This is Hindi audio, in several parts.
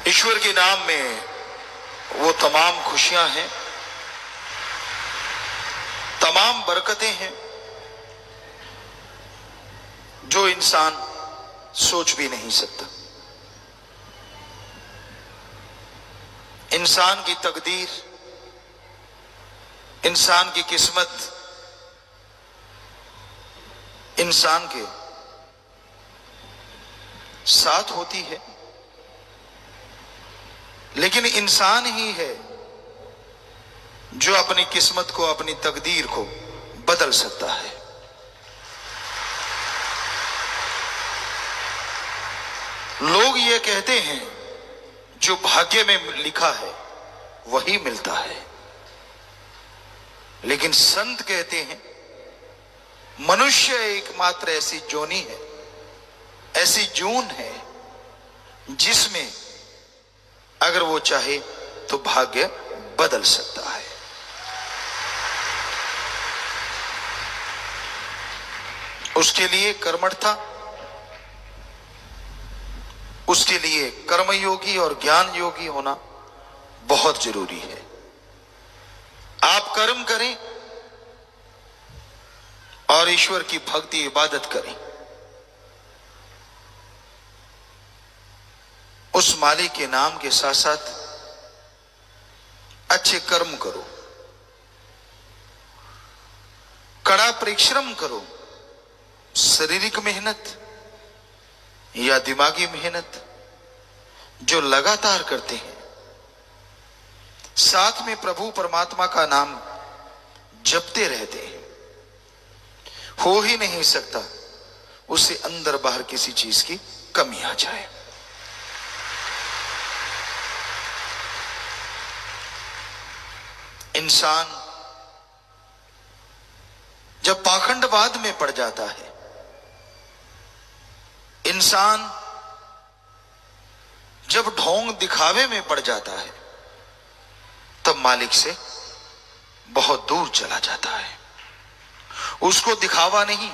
ईश्वर के नाम में वो तमाम खुशियां हैं, तमाम बरकतें हैं जो इंसान सोच भी नहीं सकता। इंसान की तकदीर, इंसान की किस्मत, इंसान के साथ होती है, लेकिन इंसान ही है जो अपनी किस्मत को, अपनी तकदीर को बदल सकता है। लोग ये कहते हैं जो भाग्य में लिखा है वही मिलता है, लेकिन संत कहते हैं मनुष्य एकमात्र ऐसी जोनी है, ऐसी जून है जिसमें अगर वो चाहे तो भाग्य बदल सकता है। उसके लिए कर्मठता, उसके लिए कर्मयोगी और ज्ञान योगी होना बहुत जरूरी है। आप कर्म करें और ईश्वर की भक्ति इबादत करें, उस मालिक के नाम के साथ साथ अच्छे कर्म करो, कड़ा परिश्रम करो, शारीरिक मेहनत या दिमागी मेहनत जो लगातार करते हैं, साथ में प्रभु परमात्मा का नाम जपते रहते हैं, हो ही नहीं सकता उसे अंदर बाहर किसी चीज की कमी आ जाए। इंसान जब पाखंडवाद में पड़ जाता है, इंसान जब ढोंग दिखावे में पड़ जाता है, तब मालिक से बहुत दूर चला जाता है। उसको दिखावा नहीं,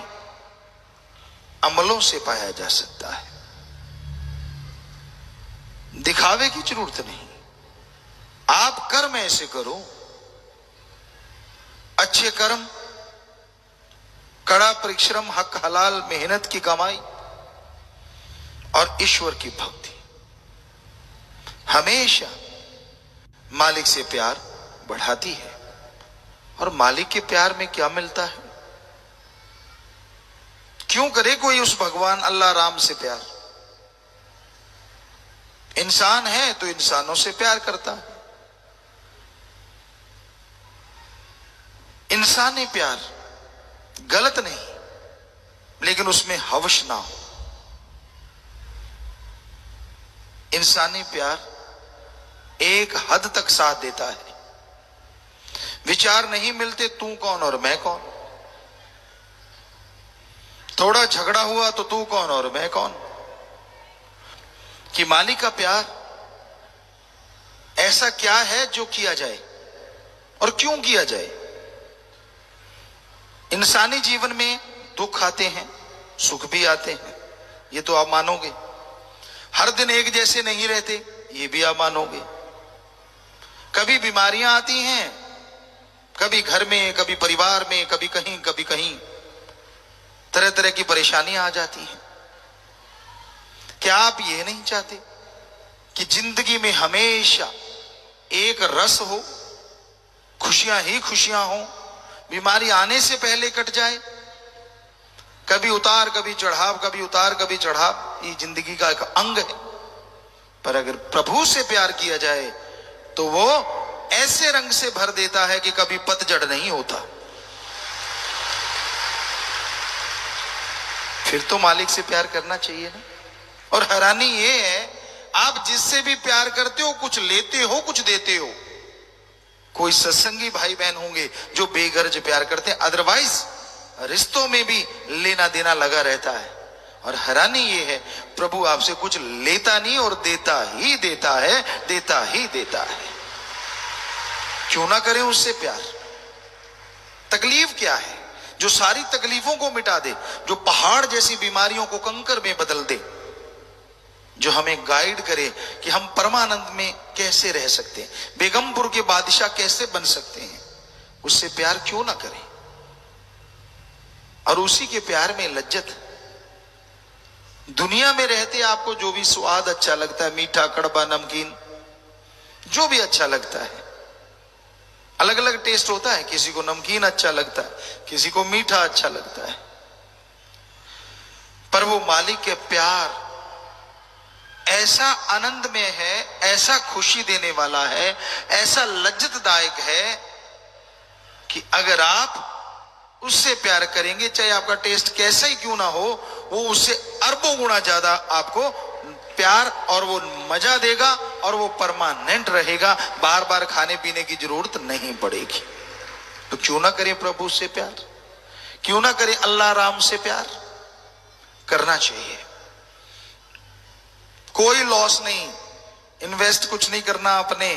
अमलों से पाया जा सकता है। दिखावे की जरूरत नहीं, आप कर्म ऐसे करो, अच्छे कर्म, कड़ा परिश्रम, हक हलाल मेहनत की कमाई और ईश्वर की भक्ति, हमेशा मालिक से प्यार बढ़ाती है। और मालिक के प्यार में क्या मिलता है? क्यों करे कोई उस भगवान अल्लाह राम से प्यार? इंसान है तो इंसानों से प्यार करता है। इंसानी प्यार गलत नहीं, लेकिन उसमें हवस ना हो। इंसानी प्यार एक हद तक साथ देता है। विचार नहीं मिलते तू कौन और मैं कौन, थोड़ा झगड़ा हुआ तो तू कौन और मैं कौन। कि मालिक का प्यार ऐसा क्या है जो किया जाए और क्यों किया जाए। इंसानी जीवन में दुख आते हैं, सुख भी आते हैं, ये तो आप मानोगे। हर दिन एक जैसे नहीं रहते, ये भी आप मानोगे। कभी बीमारियां आती हैं, कभी घर में, कभी परिवार में, कभी कहीं तरह तरह की परेशानियां आ जाती हैं। क्या आप ये नहीं चाहते कि जिंदगी में हमेशा एक रस हो, खुशियां ही खुशियां हो, बीमारी आने से पहले कट जाए? कभी उतार कभी चढ़ाव, कभी उतार कभी चढ़ाव, ये जिंदगी का एक अंग है। पर अगर प्रभु से प्यार किया जाए तो वो ऐसे रंग से भर देता है कि कभी पतझड़ नहीं होता। फिर तो मालिक से प्यार करना चाहिए ना। और हैरानी ये है, आप जिससे भी प्यार करते हो कुछ लेते हो, कुछ देते हो। कोई सत्संगी भाई बहन होंगे जो बेगर्ज प्यार करते हैं, अदरवाइज रिश्तों में भी लेना देना लगा रहता है। और हैरानी ये है, प्रभु आपसे कुछ लेता नहीं और देता ही देता है, देता ही देता है। क्यों ना करें उससे प्यार? तकलीफ क्या है जो सारी तकलीफों को मिटा दे, जो पहाड़ जैसी बीमारियों को कंकर में बदल दे? जो हमें गाइड करे कि हम परमानंद में कैसे रह सकते हैं, बेगमपुर के बादशाह कैसे बन सकते हैं, उससे प्यार क्यों ना करें। और उसी के प्यार में लज्जत। दुनिया में रहते आपको जो भी स्वाद अच्छा लगता है, मीठा, कड़वा, नमकीन, जो भी अच्छा लगता है, अलग अलग टेस्ट होता है। किसी को नमकीन अच्छा लगता है, किसी को मीठा अच्छा लगता है, पर वो मालिक के प्यार ऐसा आनंदमय है, ऐसा खुशी देने वाला है, ऐसा लज्जतदायक है कि अगर आप उससे प्यार करेंगे, चाहे आपका टेस्ट कैसा ही क्यों ना हो, वो उससे अरबों गुना ज्यादा आपको प्यार और वो मजा देगा और वो परमानेंट रहेगा, बार बार खाने पीने की जरूरत नहीं पड़ेगी। तो क्यों ना करें प्रभु से प्यार, क्यों ना करें अल्लाह राम से प्यार, करना चाहिए। कोई लॉस नहीं, इन्वेस्ट कुछ नहीं करना अपने,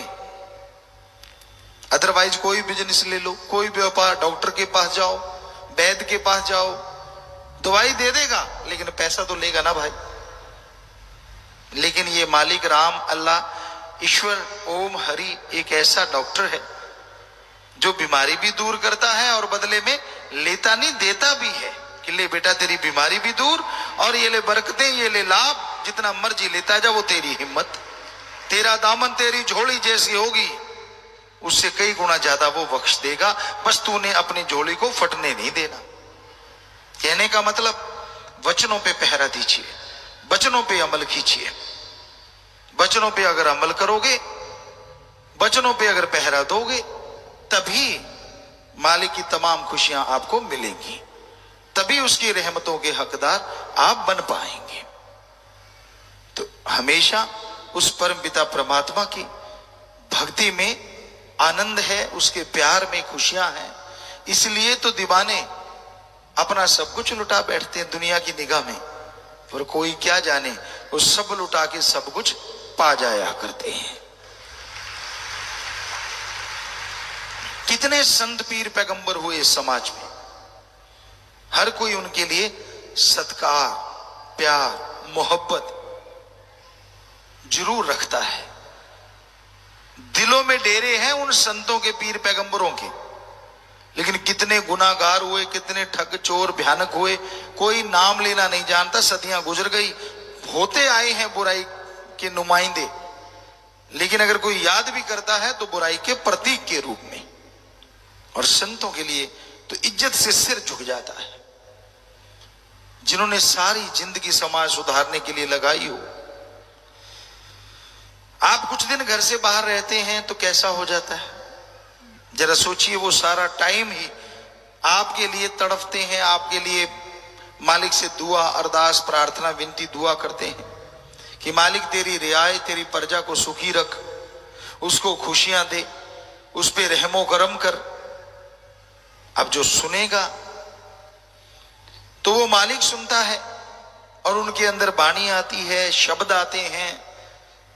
अदरवाइज कोई बिजनेस ले लो, कोई व्यापार, डॉक्टर के पास जाओ, वैद्य के पास जाओ, दवाई दे देगा लेकिन पैसा तो लेगा ना भाई। लेकिन ये मालिक राम, अल्लाह, ईश्वर, ओम हरि एक ऐसा डॉक्टर है जो बीमारी भी दूर करता है और बदले में लेता नहीं, देता भी है कि ले बेटा तेरी बीमारी भी दूर और ये ले बरकतें, ये ले लाभ, जितना मर्जी लेता जा, वो तेरी हिम्मत, तेरा दामन, तेरी झोली जैसी होगी उससे कई गुना ज्यादा वो बख्श देगा। बस तूने अपनी झोली को फटने नहीं देना। कहने का मतलब वचनों पे पहरा दीजिए, वचनों पे अमल कीजिए। वचनों पे अगर अमल करोगे, वचनों पे अगर पहरा दोगे, तभी मालिक की तमाम खुशियां आपको मिलेंगी, तभी उसकी रहमतों के हकदार आप बन पाएंगे। तो हमेशा उस परम पिता परमात्मा की भक्ति में आनंद है, उसके प्यार में खुशियां हैं। इसलिए तो दीवाने अपना सब कुछ लुटा बैठते हैं दुनिया की निगाह में, पर कोई क्या जाने वो सब लुटा के सब कुछ पा जाया करते हैं। कितने संत पीर पैगंबर हुए इस समाज में, हर कोई उनके लिए सत्कार, प्यार, मोहब्बत जरूर रखता है। दिलों में डेरे हैं उन संतों के, पीर पैगंबरों के। लेकिन कितने गुनाहगार हुए, कितने ठग चोर भयानक हुए, कोई नाम लेना नहीं जानता। सदियां गुजर गई, होते आए हैं बुराई के नुमाइंदे, लेकिन अगर कोई याद भी करता है तो बुराई के प्रतीक के रूप में। और संतों के लिए तो इज्जत से सिर झुक जाता है, जिन्होंने सारी जिंदगी समाज सुधारने के लिए लगाई हो। आप कुछ दिन घर से बाहर रहते हैं तो कैसा हो जाता है, जरा सोचिए। वो सारा टाइम ही आपके लिए तड़पते हैं, आपके लिए मालिक से दुआ, अरदास, प्रार्थना, विनती, दुआ करते हैं कि मालिक तेरी रियायत, तेरी प्रजा को सुखी रख, उसको खुशियां दे, उस पे रहमो करम कर। अब जो सुनेगा तो वो मालिक सुनता है और उनके अंदर वाणी आती है, शब्द आते हैं।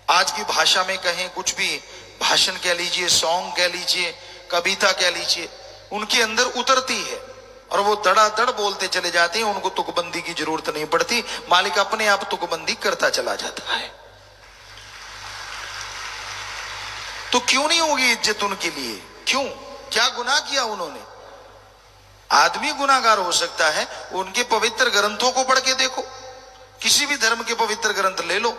आज की भाषा में कहें, कुछ भी भाषण कह लीजिए, सॉन्ग कह लीजिए, कविता कह लीजिए, उनके अंदर उतरती है और वो धड़ाधड़ बोलते चले जाते हैं। उनको तुकबंदी की जरूरत नहीं पड़ती, मालिक अपने आप तुकबंदी करता चला जाता है। तो क्यों नहीं होगी इज्जत उनके लिए? क्यों? क्या गुनाह किया उन्होंने? आदमी गुनाहगार हो सकता है, उनके पवित्र ग्रंथों को पढ़ के देखो, किसी भी धर्म के पवित्र ग्रंथ ले लो,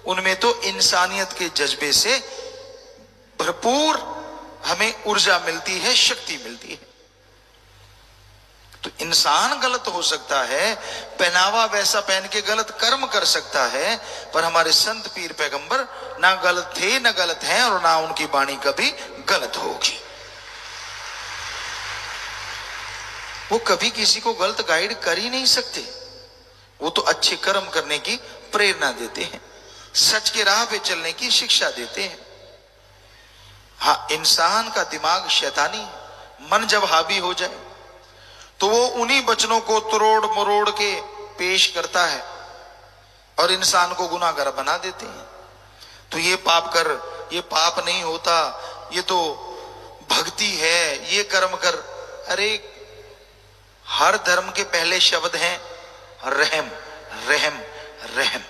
उनमें तो इंसानियत के जज्बे से भरपूर हमें ऊर्जा मिलती है, शक्ति मिलती है। तो इंसान गलत हो सकता है, पहनावा वैसा पहन के गलत कर्म कर सकता है, पर हमारे संत पीर पैगंबर ना गलत थे, ना गलत हैं, और ना उनकी वाणी कभी गलत होगी। वो कभी किसी को गलत गाइड कर ही नहीं सकते। वो तो अच्छे कर्म करने की प्रेरणा देते हैं, सच के राह पे चलने की शिक्षा देते हैं। हाँ, इंसान का दिमाग शैतानी है। मन जब हावी हो जाए तो वो उन्हीं वचनों को तोड़ मरोड़ के पेश करता है और इंसान को गुनाहगार बना देते हैं। तो ये पाप कर, ये पाप नहीं होता, ये तो भक्ति है, ये कर्म कर। अरे हर धर्म के पहले शब्द हैं रहम, रहम, रहम।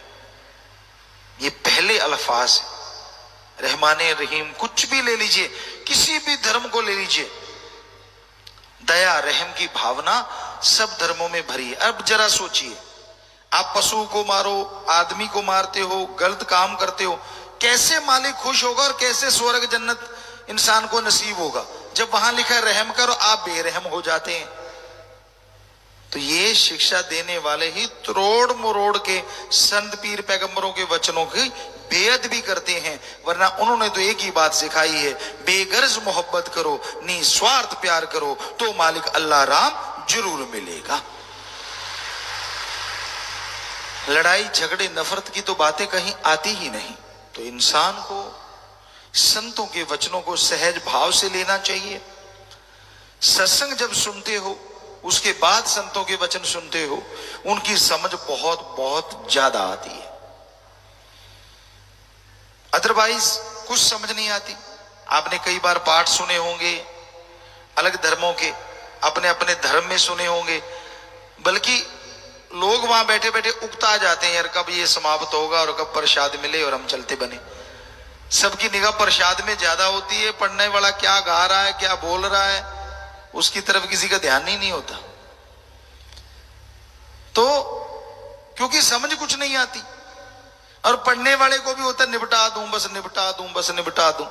पहले अल्फाज रहमाने रहीम, कुछ भी ले लीजिए, किसी भी धर्म को ले लीजिए, दया रहम की भावना सब धर्मों में भरी है। अब जरा सोचिए, आप पशु को मारो, आदमी को मारते हो, गलत काम करते हो, कैसे मालिक खुश होगा और कैसे स्वर्ग जन्नत इंसान को नसीब होगा जब वहां लिखा है रहम करो, आप बेरहम हो जाते हैं। तो ये शिक्षा देने वाले ही तोड़ मरोड़ के संत पीर पैगंबरों के वचनों की बेअदबी करते हैं, वरना उन्होंने तो एक ही बात सिखाई है, बेगर्ज मोहब्बत करो, निस्वार्थ प्यार करो, तो मालिक अल्लाह राम जरूर मिलेगा। लड़ाई झगड़े नफरत की तो बातें कहीं आती ही नहीं। तो इंसान को संतों के वचनों को सहज भाव से लेना चाहिए। सत्संग जब सुनते हो, उसके बाद संतों के वचन सुनते हो, उनकी समझ बहुत बहुत ज्यादा आती है। अदरवाइज कुछ समझ नहीं आती। आपने कई बार पाठ सुने होंगे अलग धर्मों के, अपने अपने धर्म में सुने होंगे, बल्कि लोग वहां बैठे बैठे उकता जाते हैं, यार कब ये समाप्त होगा और कब प्रसाद मिले और हम चलते बने। सबकी निगाह प्रसाद में ज्यादा होती है, पढ़ने वाला क्या गा रहा है, क्या बोल रहा है, उसकी तरफ किसी का ध्यान ही नहीं होता। तो क्योंकि समझ कुछ नहीं आती, और पढ़ने वाले को भी होता निपटा दूं बस, निपटा दूं बस, निपटा दूं,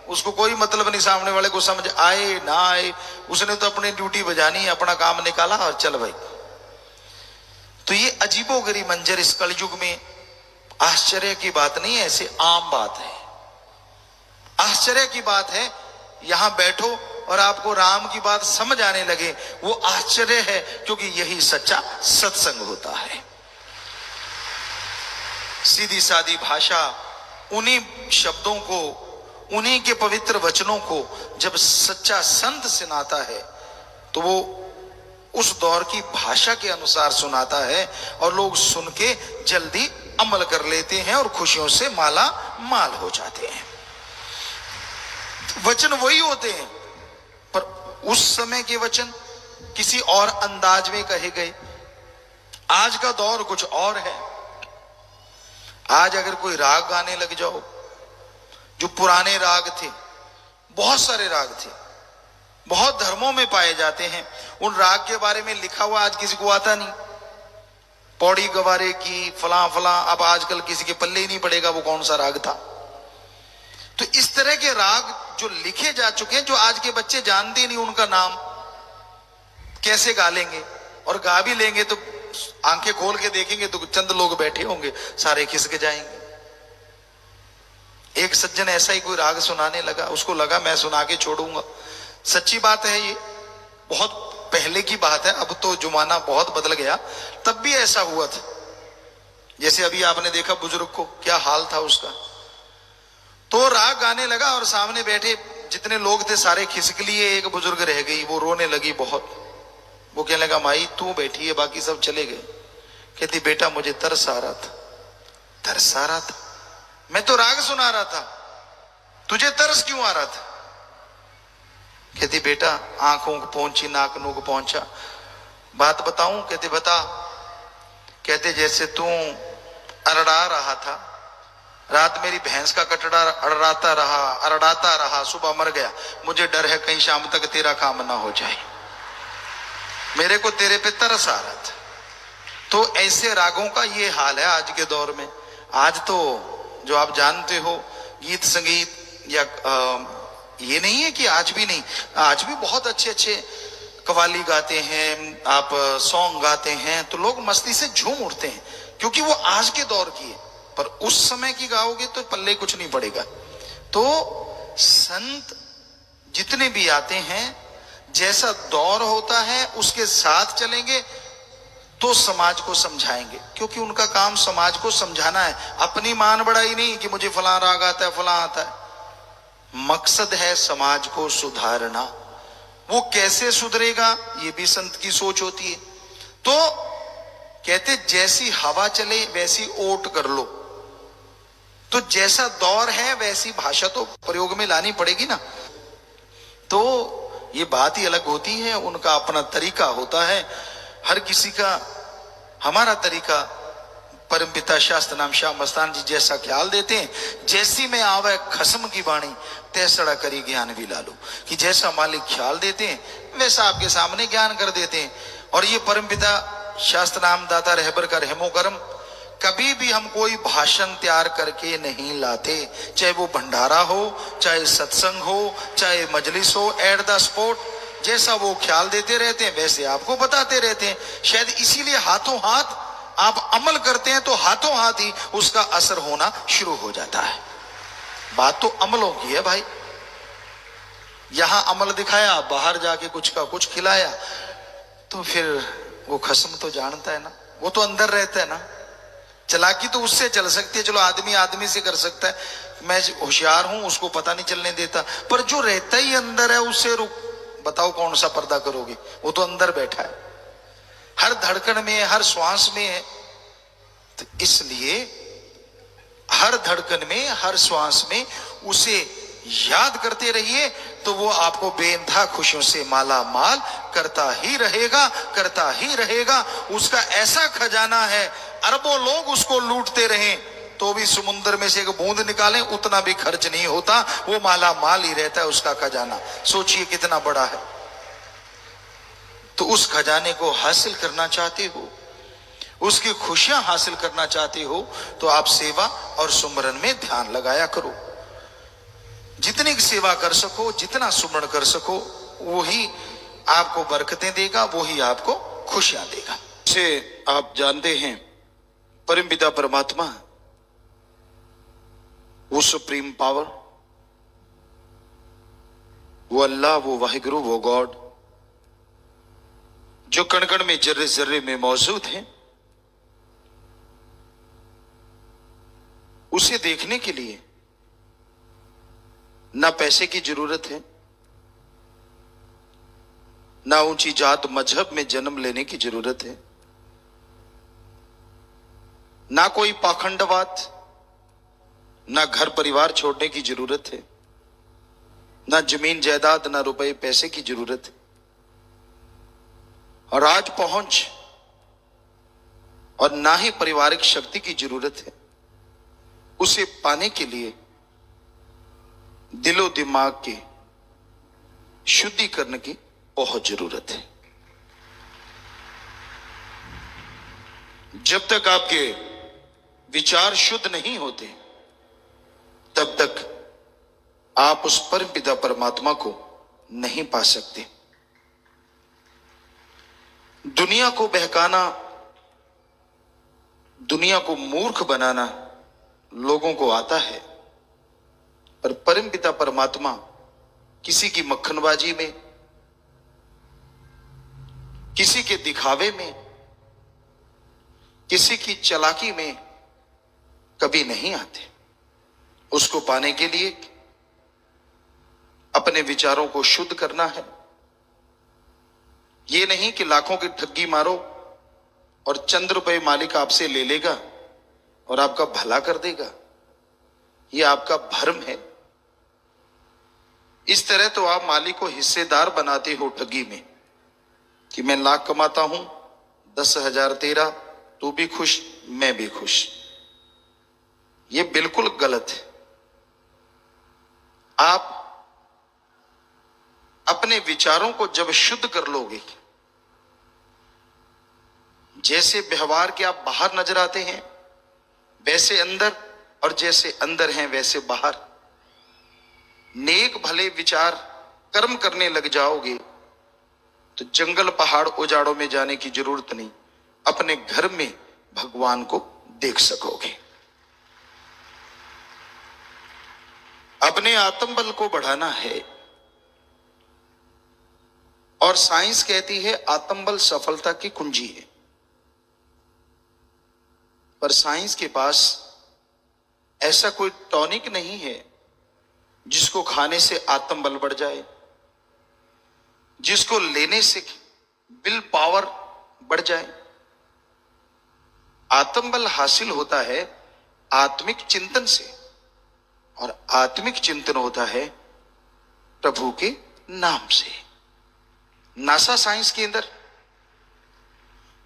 उसको कोई मतलब नहीं सामने वाले को समझ आए ना आए, उसने तो अपनी ड्यूटी बजानी, अपना काम निकाला और चल भाई। तो ये अजीबोगरीब मंजर इस कलयुग में आश्चर्य की बात नहीं है, ऐसे आम बात है। आश्चर्य की बात है यहां बैठो और आपको राम की बात समझ आने लगे, वो आश्चर्य है, क्योंकि यही सच्चा सत्संग होता है। सीधी सादी भाषा, उन्हीं शब्दों को, उन्हीं के पवित्र वचनों को जब सच्चा संत सुनाता है तो वो उस दौर की भाषा के अनुसार सुनाता है, और लोग सुन के जल्दी अमल कर लेते हैं और खुशियों से माला माल हो जाते हैं। वचन वही होते हैं, पर उस समय के वचन किसी और अंदाज में कहे गए। आज का दौर कुछ और है। आज अगर कोई राग गाने लग जाओ, जो पुराने राग थे, बहुत सारे राग थे, बहुत धर्मों में पाए जाते हैं, उन राग के बारे में लिखा हुआ आज किसी को आता नहीं। पौड़ी गवारे की फला फला, अब आजकल किसी के पल्ले ही नहीं पड़ेगा वो कौन सा राग था। तो इस तरह के राग जो लिखे जा चुके हैं, जो आज के बच्चे जानते नहीं उनका नाम, कैसे गा लेंगे, और गा भी लेंगे तो आंखें खोल के देखेंगे तो चंद लोग बैठे होंगे, सारे खिसक जाएंगे। एक सज्जन ऐसा ही कोई राग सुनाने लगा, उसको लगा मैं सुना के छोड़ूंगा। सच्ची बात है, ये बहुत पहले की बात है, अब तो जमाना बहुत बदल गया, तब भी ऐसा हुआ था। जैसे अभी आपने देखा बुजुर्ग को क्या हाल था उसका, तो राग गाने लगा और सामने बैठे जितने लोग थे सारे खिसक लिए, एक बुजुर्ग रह गई, वो रोने लगी बहुत। वो कहने लगा माई तू बैठी है, बाकी सब चले गए। कहती बेटा मुझे तरस आ रहा था। तरस आ रहा था? मैं तो राग सुना रहा था, तुझे तरस क्यों आ रहा था? कहती बेटा आंखों को पहुंची, नाक नूक पहुंचा, बात बताऊं? कहते बता। कहते जैसे तू अरड़ा रहा था, रात मेरी भैंस का कटड़ा अरड़ाता रहा, सुबह मर गया, मुझे डर है कहीं शाम तक तेरा काम ना हो जाए, मेरे को तेरे पे तरस आ रहा था। तो ऐसे रागों का ये हाल है आज के दौर में। आज तो जो आप जानते हो गीत संगीत या ये नहीं है कि आज भी नहीं, आज भी बहुत अच्छे अच्छे कव्वाली गाते हैं, आप सॉन्ग गाते हैं, तो लोग मस्ती से झूम उठते हैं, क्योंकि वो आज के दौर की है। पर उस समय की गाओगे तो पल्ले कुछ नहीं पड़ेगा। तो संत जितने भी आते हैं, जैसा दौर होता है उसके साथ चलेंगे तो समाज को समझाएंगे, क्योंकि उनका काम समाज को समझाना है, अपनी मान बढ़ाई नहीं कि मुझे फलां राग आता है फलां आता है। मकसद है समाज को सुधारना। वो कैसे सुधरेगा ये भी संत की सोच होती है। तो कहते जैसी हवा चले वैसी ओट कर लो, तो जैसा दौर है वैसी भाषा तो प्रयोग में लानी पड़ेगी ना। तो ये बात ही अलग होती है, उनका अपना तरीका होता है, हर किसी का। हमारा तरीका परमपिता शास्त्र नाम श्याम मस्तान जी जैसा ख्याल देते हैं, जैसी में आवे खसम की वाणी तैसड़ा करी ज्ञान भी लालू, कि जैसा मालिक ख्याल देते हैं वैसा आपके सामने ज्ञान कर देते हैं। और ये परमपिता शास्त्र नाम दाता रहबर का रहमो करम, कभी भी हम कोई भाषण तैयार करके नहीं लाते, चाहे वो भंडारा हो, चाहे सत्संग हो, चाहे मजलिस हो, एट द स्पॉट जैसा वो ख्याल देते रहते हैं वैसे आपको बताते रहते हैं। शायद इसीलिए हाथों हाथ आप अमल करते हैं तो हाथों हाथ ही उसका असर होना शुरू हो जाता है। बात तो अमलों की है भाई। यहां अमल दिखाया, बाहर जाके कुछ का कुछ खिलाया, तो फिर वो खस्म तो जानता है ना, वो तो अंदर रहता है ना। चालाकी तो उससे चल सकती है, चलो आदमी आदमी से कर सकता है, मैं होशियार हूं उसको पता नहीं चलने देता, पर जो रहता ही अंदर है उससे बताओ कौन सा पर्दा करोगे, वो तो अंदर बैठा है, हर धड़कन में, हर श्वास में है। तो इसलिए हर धड़कन में, हर श्वास में उसे याद करते रहिए, तो वो आपको बेइंतहा खुशियों से माला माल करता ही रहेगा, करता ही रहेगा। उसका ऐसा खजाना है, अरबों लोग उसको लूटते रहें तो भी समुद्र में से एक बूंद निकालें उतना भी खर्च नहीं होता, वो माला माल ही रहता है उसका खजाना। सोचिए कितना बड़ा है। तो उस खजाने को हासिल करना चाहते हो, उसकी खुशियां हासिल करना चाहते हो, तो आप सेवा और सुमरन में ध्यान लगाया करो। जितनी सेवा कर सको, जितना सुमरण कर सको, वही आपको बरकतें देगा, वही आपको खुशियां देगा। से आप जानते हैं परमपिता परमात्मा, वो सुप्रीम पावर, वो अल्लाह, वो वाहिगुरु, वो गॉड, जो कण कण में, जर्रे जर्रे में मौजूद है, उसे देखने के लिए ना पैसे की जरूरत है, ना ऊंची जात मजहब में जन्म लेने की जरूरत है, ना कोई पाखंडवाद, ना घर परिवार छोड़ने की जरूरत है, ना जमीन जायदाद, ना रुपए पैसे की जरूरत है। और आज पहुंच और ना ही पारिवारिक शक्ति की जरूरत है। उसे पाने के लिए दिलो दिमाग के शुद्धिकरण की बहुत जरूरत है। जब तक आपके विचार शुद्ध नहीं होते, तब तक आप उस परमपिता परमात्मा को नहीं पा सकते। दुनिया को बहकाना, दुनिया को मूर्ख बनाना लोगों को आता है, पर परमपिता परमात्मा किसी की मक्खनबाजी में, किसी के दिखावे में, किसी की चालाकी में कभी नहीं आते। उसको पाने के लिए अपने विचारों को शुद्ध करना है। ये नहीं कि लाखों की ठगी मारो और चंद रुपए मालिक आपसे ले लेगा और आपका भला कर देगा, ये आपका भ्रम है। इस तरह तो आप मालिक को हिस्सेदार बनाते हो ठगी में, कि मैं लाख कमाता हूं, 10,000 तेरा, तू भी खुश मैं भी खुश। ये बिल्कुल गलत है। आप अपने विचारों को जब शुद्ध कर लोगे, जैसे व्यवहार के आप बाहर नजर आते हैं वैसे अंदर, और जैसे अंदर हैं वैसे बाहर, नेक भले विचार कर्म करने लग जाओगे, तो जंगल पहाड़ उजाड़ों में जाने की जरूरत नहीं, अपने घर में भगवान को देख सकोगे। अपने आत्मबल को बढ़ाना है, और साइंस कहती है आत्मबल सफलता की कुंजी है। पर साइंस के पास ऐसा कोई टॉनिक नहीं है जिसको खाने से आत्मबल बढ़ जाए, जिसको लेने से विल पावर बढ़ जाए। आत्मबल हासिल होता है आत्मिक चिंतन से, और आत्मिक चिंतन होता है प्रभु के नाम से। नासा साइंस के अंदर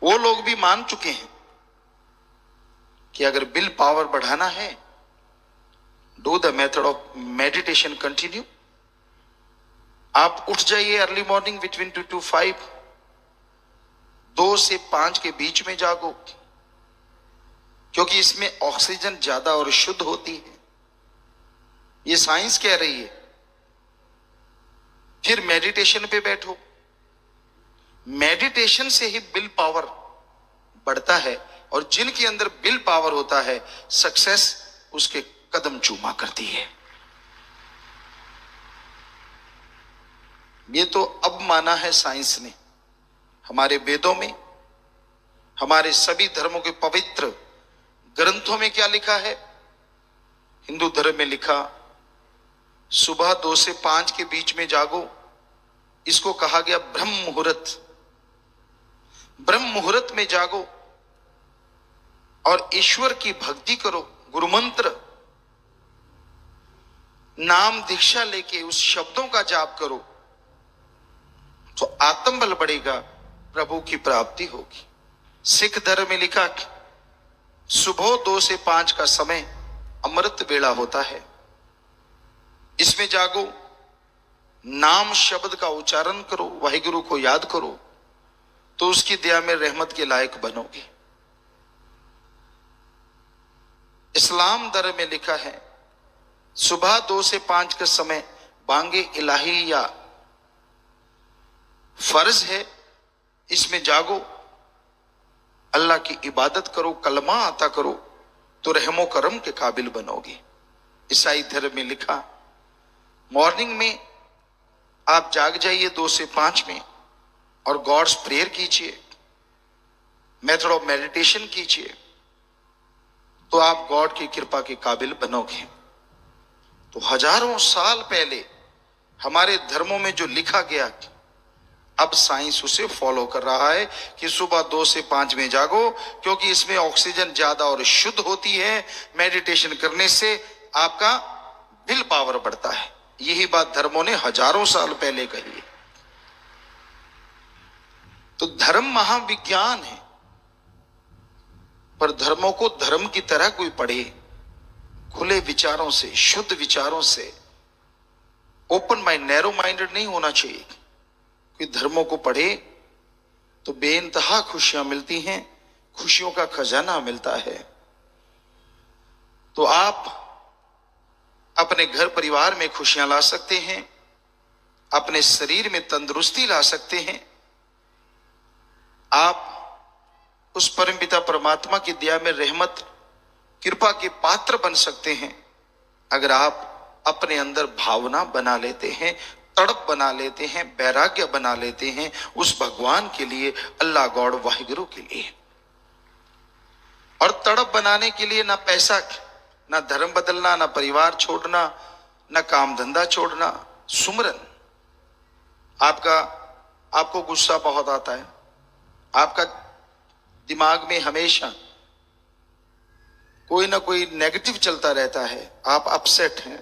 वो लोग भी मान चुके हैं कि अगर विल पावर बढ़ाना है, do the method of meditation continue. आप उठ जाइए अर्ली मॉर्निंग बिटवीन 2 to 5, 2 से 5 के बीच में जागो, क्योंकि इसमें ऑक्सीजन ज्यादा और शुद्ध होती है, ये साइंस कह रही है। फिर मेडिटेशन पे बैठो, मेडिटेशन से ही विल पावर बढ़ता है, और जिनके अंदर विल पावर होता है सक्सेस उसके कदम चूमा करती है। ये तो अब माना है साइंस ने। हमारे वेदों में, हमारे सभी धर्मों के पवित्र ग्रंथों में क्या लिखा है? हिंदू धर्म में लिखा सुबह 2 से 5 के बीच में जागो, इसको कहा गया ब्रह्म मुहूर्त। ब्रह्म मुहूर्त में जागो और ईश्वर की भक्ति करो, गुरु मंत्र नाम दीक्षा लेके उस शब्दों का जाप करो, तो आत्मबल बढ़ेगा, प्रभु की प्राप्ति होगी। सिख धर्म में लिखा सुबह 2 से 5 का समय अमृत वेला होता है, इसमें जागो, नाम शब्द का उच्चारण करो, वाहिगुरु को याद करो, तो उसकी दया में रहमत के लायक बनोगे। इस्लाम धर्म में लिखा है सुबह 2 से 5 का समय बांगे इलाही या फर्ज है, इसमें जागो, अल्लाह की इबादत करो, कलमा आता करो, तो रहमो करम के काबिल बनोगे। ईसाई धर्म में लिखा मॉर्निंग में आप जाग जाइए 2 से 5 में और गॉड्स प्रेयर कीजिए, मेथड ऑफ मेडिटेशन कीजिए, तो आप गॉड की कृपा के काबिल बनोगे। तो हजारों साल पहले हमारे धर्मों में जो लिखा गया, अब साइंस उसे फॉलो कर रहा है कि सुबह 2 से 5 में जागो, क्योंकि इसमें ऑक्सीजन ज्यादा और शुद्ध होती है। मेडिटेशन करने से आपका विल पावर बढ़ता है। यही बात धर्मों ने हजारों साल पहले कही है। तो धर्म महाविज्ञान है, पर धर्मों को धर्म की तरह कोई पढ़े, खुले विचारों से, शुद्ध विचारों से, ओपन माइंड, नैरो माइंडेड नहीं होना चाहिए। कोई धर्मों को पढ़े तो बेइंतहा खुशियां मिलती हैं, खुशियों का खजाना मिलता है। तो आप अपने घर परिवार में खुशियां ला सकते हैं, अपने शरीर में तंदुरुस्ती ला सकते हैं। आप उस परमपिता परमात्मा की दया में रहमत कृपा के पात्र बन सकते हैं, अगर आप अपने अंदर भावना बना लेते हैं, तड़प बना लेते हैं, वैराग्य बना लेते हैं उस भगवान के लिए, अल्लाह गॉड वाहिगुरु के लिए। और तड़प बनाने के लिए ना पैसा, ना धर्म बदलना, ना परिवार छोड़ना, ना काम धंधा छोड़ना, सुमरन। आपको गुस्सा बहुत आता है, आपका दिमाग में हमेशा कोई ना कोई नेगेटिव चलता रहता है, आप अपसेट हैं,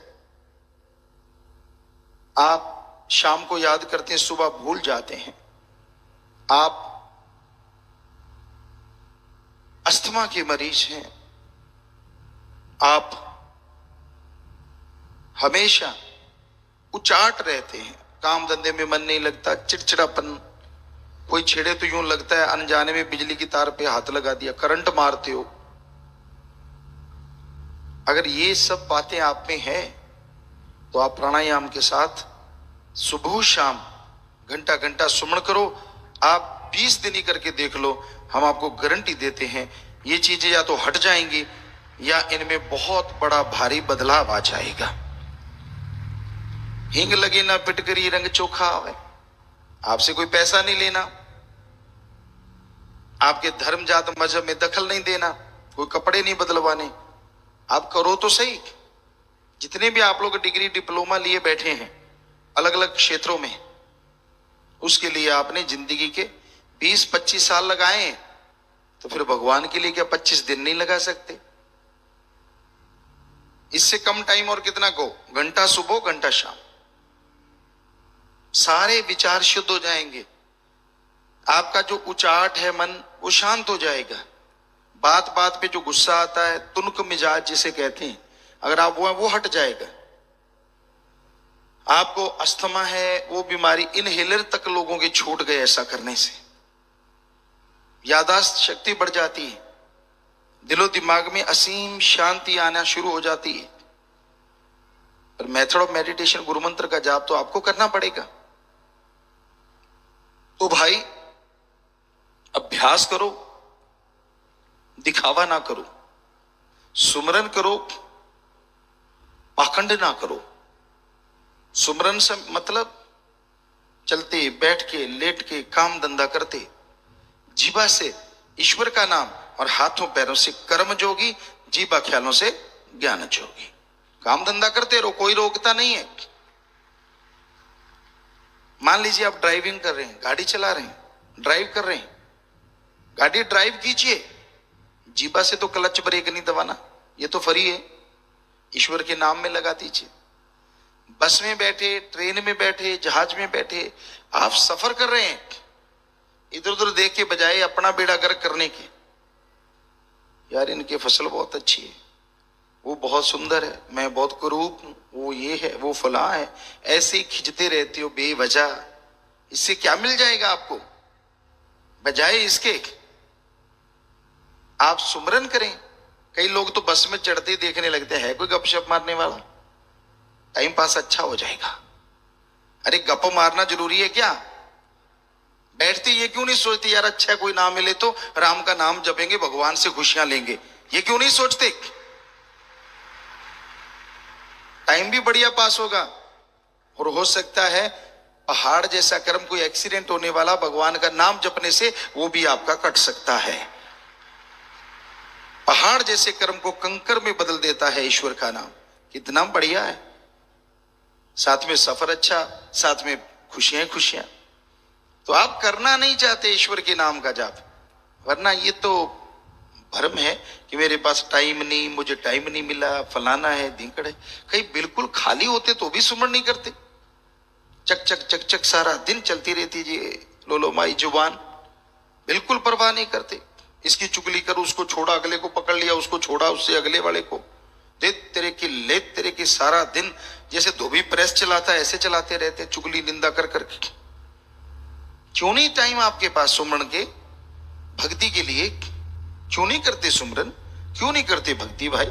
आप शाम को याद करते हैं, सुबह भूल जाते हैं, आप अस्थमा के मरीज हैं, आप हमेशा उचाट रहते हैं, काम धंधे में मन नहीं लगता, चिड़चिड़ापन, कोई छेड़े तो यूं लगता है अनजाने में बिजली की तार पे हाथ लगा दिया, करंट मारते हो। अगर ये सब बातें आप में है तो आप प्राणायाम के साथ सुबह शाम घंटा घंटा सुमन करो। आप 20 दिन ही करके देख लो, हम आपको गारंटी देते हैं ये चीजें या तो हट जाएंगी या इनमें बहुत बड़ा भारी बदलाव आ जाएगा। हिंग लगे ना पिटकरी रंग चोखा आवे, आपसे कोई पैसा नहीं लेना, आपके धर्म जात मजहब में दखल नहीं देना, कोई कपड़े नहीं बदलवाने, आप करो तो सही। जितने भी आप लोग डिग्री डिप्लोमा लिए बैठे हैं अलग अलग क्षेत्रों में, उसके लिए आपने जिंदगी के 20-25 साल लगाए हैं, तो फिर भगवान के लिए क्या 25 दिन नहीं लगा सकते? इससे कम टाइम और कितना को, घंटा सुबह घंटा शाम, सारे विचार शुद्ध हो जाएंगे। आपका जो उचाट है मन वो शांत हो जाएगा, बात बात पे जो गुस्सा आता है, तुनक मिजाज जिसे कहते हैं, अगर आप वो हट जाएगा। आपको अस्थमा है, वो बीमारी इनहेलर तक लोगों के छूट गए ऐसा करने से। याददाश्त शक्ति बढ़ जाती है, दिलो दिमाग में असीम शांति आना शुरू हो जाती है। पर मेथड ऑफ मेडिटेशन, गुरु मंत्र का जाप तो आपको करना पड़ेगा। तो भाई अभ्यास करो, दिखावा ना करो, सुमरन करो, पाखंड ना करो। सुमरन से मतलब चलते बैठ के लेट के काम धंधा करते, जीवा से ईश्वर का नाम और हाथों पैरों से कर्म जोगी, जीवा ख्यालों से ज्ञान जोगी। काम धंधा करते रहो, कोई रोकता नहीं है। मान लीजिए आप ड्राइविंग कर रहे हैं, गाड़ी चला रहे हैं, ड्राइव कर रहे हैं, गाड़ी ड्राइव कीजिए, जीवा से तो क्लच ब्रेक नहीं दबाना, ये तो फ्री है, ईश्वर के नाम में लगा दीजिए। बस में बैठे, ट्रेन में बैठे, जहाज में बैठे, आप सफर कर रहे हैं, इधर उधर देख के बजाय अपना बेड़ा गर्क करने के, यार इनकी फसल बहुत अच्छी है, वो बहुत सुंदर है, मैं बहुत कुरूप हूं, वो ये है, वो फला है, ऐसे ही खिंचते रहते हो बेवजह। इससे क्या मिल जाएगा आपको? बजाय इसके आप सुमरन करें। कई लोग तो बस में चढ़ते देखने लगते हैं, कोई गपशप मारने वाला, टाइम पास अच्छा हो जाएगा। अरे गप मारना जरूरी है क्या? बैठते ये क्यों नहीं सोचते यार अच्छा कोई नाम मिले तो राम का नाम जपेंगे, भगवान से खुशियां लेंगे, ये क्यों नहीं सोचते? टाइम भी बढ़िया पास होगा और हो सकता है पहाड़ जैसा कर्म, कोई एक्सीडेंट होने वाला, भगवान का नाम जपने से वो भी आपका कट सकता है। पहाड़ जैसे कर्म को कंकर में बदल देता है ईश्वर का नाम। कितना बढ़िया है, साथ में सफर अच्छा, साथ में खुशियां खुशियां। तो आप करना नहीं चाहते ईश्वर के नाम का जाप, वरना ये तो भ्रम है कि मेरे पास टाइम नहीं, मुझे टाइम नहीं मिला, फलाना है, धिंकड़ है। कहीं बिल्कुल खाली होते तो भी सुमरण नहीं करते, चक चक चक चक सारा दिन चलती रहती जी लोलो माई जुबान, बिल्कुल परवाह नहीं करते। इसकी चुगली कर, उसको छोड़ा, अगले को पकड़ लिया, उसको छोड़ा, उससे अगले वाले को दे तेरे की ले तेरे की, सारा दिन जैसे धोबी प्रेस चलाता है ऐसे चलाते रहते, चुगली निंदा कर करके। क्यों नहीं टाइम आपके पास सुमरण के, भक्ति के लिए? क्यों नहीं करते सुमरन, क्यों नहीं करते भक्ति? भाई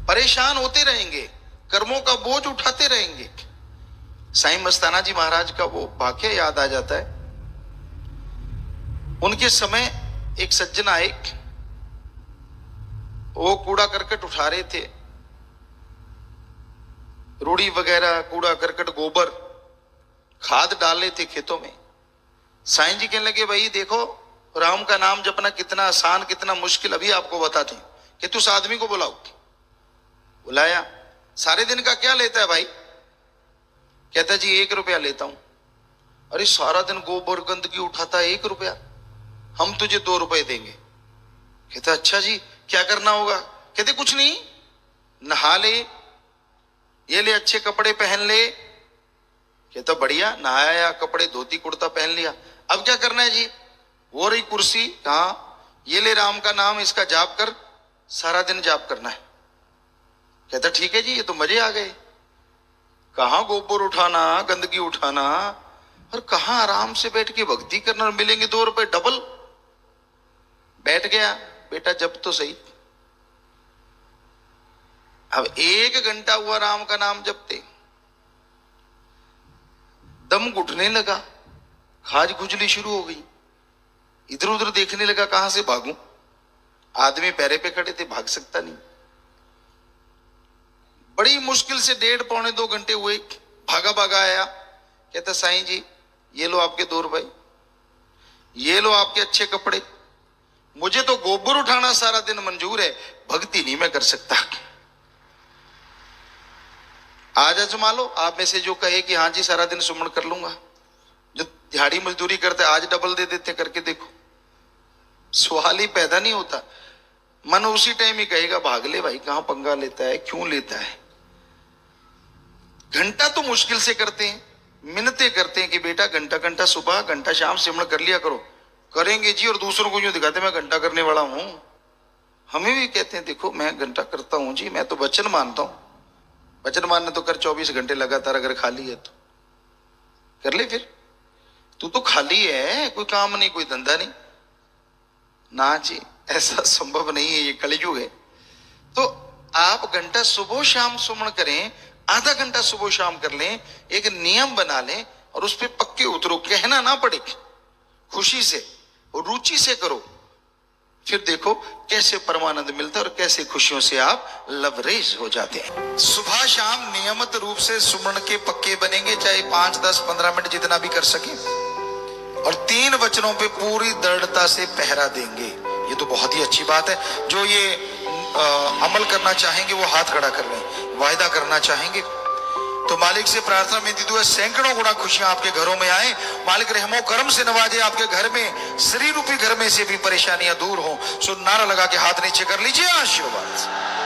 परेशान होते रहेंगे, कर्मों का बोझ उठाते रहेंगे। साईं मस्ताना जी महाराज का वो वाक्य याद आ जाता है। उनके समय एक सज्जन आए, वो कूड़ा करकट उठा रहे थे, रूढ़ी वगैरह, कूड़ा करकट, गोबर, खाद डाल रहे थे खेतों में। साईं जी कहने लगे भाई देखो राम का नाम जपना कितना आसान, कितना मुश्किल, अभी आपको बताते हैं कि तुम उस आदमी को बुलाओ। बुलाया, सारे दिन का क्या लेता है भाई? कहता जी 1 रुपया लेता हूं। अरे सारा दिन गोबर गंदगी उठाता है, 1 रुपया, हम तुझे 2 रुपए देंगे। कहता अच्छा जी क्या करना होगा? कहते कुछ नहीं, नहा ले, ये ले अच्छे कपड़े पहन ले। कहता बढ़िया, नहाया, कपड़े धोती कुर्ता पहन लिया, अब क्या करना है जी? वो रही कुर्सी, कहा ये ले राम का नाम, इसका जाप कर, सारा दिन जाप करना है। कहता ठीक है जी, ये तो मजे आ गए। कहां गोबर उठाना, गंदगी उठाना, और कहां आराम से बैठ के भक्ति करना, और मिलेंगे 2 रुपए डबल। बैठ गया, बेटा जब तो सही। अब 1 घंटा हुआ राम का नाम जपते, दम घुटने लगा, खाज खुजली शुरू हो गई, इधर उधर देखने लगा कहां से भागूं। आदमी पैरे पे खड़े थे, भाग सकता नहीं। बड़ी मुश्किल से 1.5 पौने 2 घंटे हुए, भागा भागा आया। कहता साईं जी ये लो आपके 2 रुपए, ये लो आपके अच्छे कपड़े, मुझे तो गोबर उठाना सारा दिन मंजूर है, भक्ति नहीं मैं कर सकता। आज आजमा लो, आप में से जो कहे कि हाँ जी सारा दिन सुमरण कर लूंगा, जो दिहाड़ी मजदूरी करते आज डबल दे देते, करके देखो। सवाल ही पैदा नहीं होता, मन उसी टाइम ही कहेगा भाग ले भाई, कहां पंगा लेता है, क्यों लेता है। घंटा तो मुश्किल से करते हैं, मिन्नतें करते हैं कि बेटा घंटा घंटा सुबह, घंटा शाम सिमरण कर लिया करो। करेंगे जी, और दूसरों को यूं दिखाते मैं घंटा करने वाला हूं। हमें भी कहते हैं देखो मैं घंटा करता हूं जी, मैं तो वचन मानता हूं। वचन मानने तो कर 24 घंटे लगातार, अगर खाली है तो कर ले। फिर तू तो खाली है, कोई काम नहीं, कोई धंधा नहीं। ना जी, ऐसा संभव नहीं है, ये कलयुग है। तो आप घंटा सुबह शाम सुमन करें, आधा घंटा सुबह शाम कर लें, एक नियम बना लें और उस पर पक्के उतरो, कहना ना पड़े, खुशी से और रुचि से करो। फिर देखो कैसे परमानंद मिलता है और कैसे खुशियों से आप लवरेज हो जाते हैं। सुबह शाम नियमित रूप से सुमन के पक्के बनेंगे, चाहे 5, 10, 15 मिनट जितना भी कर सके, और 3 वचनों पे पूरी दृढ़ता से पहरा देंगे। ये तो बहुत ही अच्छी बात है। जो ये अमल करना चाहेंगे वो हाथ खड़ा कर लें। वायदा करना चाहेंगे तो मालिक से प्रार्थना में दुआ, सैकड़ों गुना खुशियां आपके घरों में आए। मालिक रहमो करम से नवाजे, आपके घर में श्री रूपी घर में से भी परेशानियां दूर हो। सो नारा लगा के हाथ नीचे कर लीजिए, आशीर्वाद।